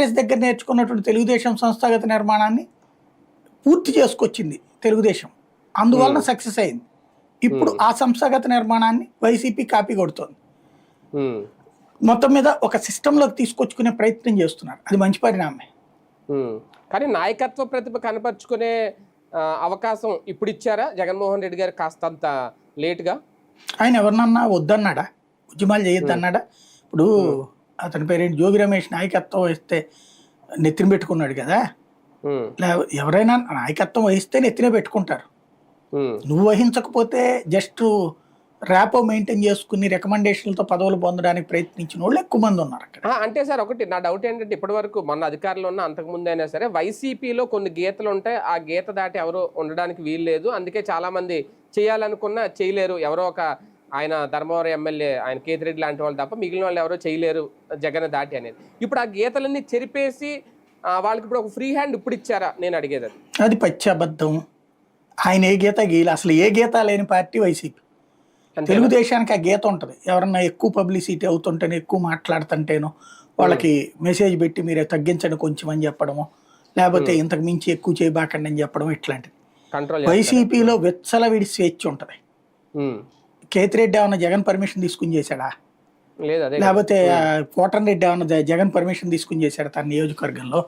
కాంగ్రెస్ దగ్గర నేర్చుకున్నటువంటి తెలుగుదేశం సంస్థాగత నిర్మాణాన్ని పూర్తి చేసుకొచ్చింది తెలుగుదేశం, అందువలన సక్సెస్ అయింది. ఇప్పుడు ఆ సంస్థాగత నిర్మాణాన్ని వైసీపీ కాపీ కొడుతోంది. మొత్తం మీద ఒక సిస్టంలోకి తీసుకొచ్చుకునే ప్రయత్నం చేస్తున్నారు, అది మంచి పరిణామమే. కానీ నాయకత్వ ప్రతిభ కనపరుచుకునే అవకాశం ఇప్పుడు ఇచ్చారా జగన్మోహన్ రెడ్డి గారు కాస్తంత లేట్గా? ఆయన ఎవరినన్నా వద్దన్నాడా, ఉద్యమాలు చేయొద్దు అన్నాడా? ఇప్పుడు అతని పేరేంటి, జోగి రమేష్ నాయకత్వం వహిస్తే నెత్తిన పెట్టుకున్నాడు కదా. ఎవరైనా నాయకత్వం వహిస్తే నెత్తిన పెట్టుకుంటారు. నువ్వు వహించకపోతే జస్ట్ ర్యాపో మెయింటైన్ చేసుకుని రికమెండేషన్లతో పదవులు పొందడానికి ప్రయత్నించిన వాళ్ళు ఎక్కువ మంది ఉన్నారు అక్కడ. అంటే సార్ ఒకటి నా డౌట్ ఏంటంటే, ఇప్పటి వరకు మన అధికారంలో ఉన్న అంతకుముందు అయినా సరే వైసీపీలో కొన్ని గీతలు ఉంటాయి, ఆ గీత దాటి ఎవరు ఉండడానికి వీలు లేదు, అందుకే చాలా మంది చేయాలనుకున్నా చేయలేరు. ఎవరో ఒక ఆయన ధర్మవరం ఎమ్మెల్యే ఆయన కేతిరెడ్డి లాంటి వాళ్ళు తప్ప మిగిలిన వాళ్ళు ఎవరో చేయలేరు జగన్ దాటి అనేది. ఇప్పుడు ఆ గీతలన్నీ చెరిపేసి వాళ్ళకి ఇప్పుడు ఒక ఫ్రీ హ్యాండ్ ఇప్పుడు ఇచ్చారా నేను అడిగేది? అది పచ్చి అబద్ధం. ఆయన ఏ గీత గీయాలి, అసలు ఏ గీత లేని పార్టీ వైసీపీ. తెలుగుదేశానికి ఆ గీత ఉంటుంది, ఎవరన్నా ఎక్కువ పబ్లిసిటీ అవుతుంటేనో ఎక్కువ మాట్లాడుతుంటేనో వాళ్ళకి మెసేజ్ పెట్టి మీరే తగ్గించండి కొంచెం అని చెప్పడము, లేకపోతే ఇంతకు మించి ఎక్కువ చేయబాకండి అని చెప్పడం, ఇట్లాంటిది. వైసీపీలో విచ్చలవిడి స్వేచ్ఛ ఉంటుంది. కేతిరెడ్డి ఏమన్నా జగన్ పర్మిషన్ తీసుకుని చేశాడా? లేకపోతే కోటన్ రెడ్డి ఏమన్నా జగన్ పర్మిషన్ తీసుకుని చేశాడు తన నియోజకవర్గంలో?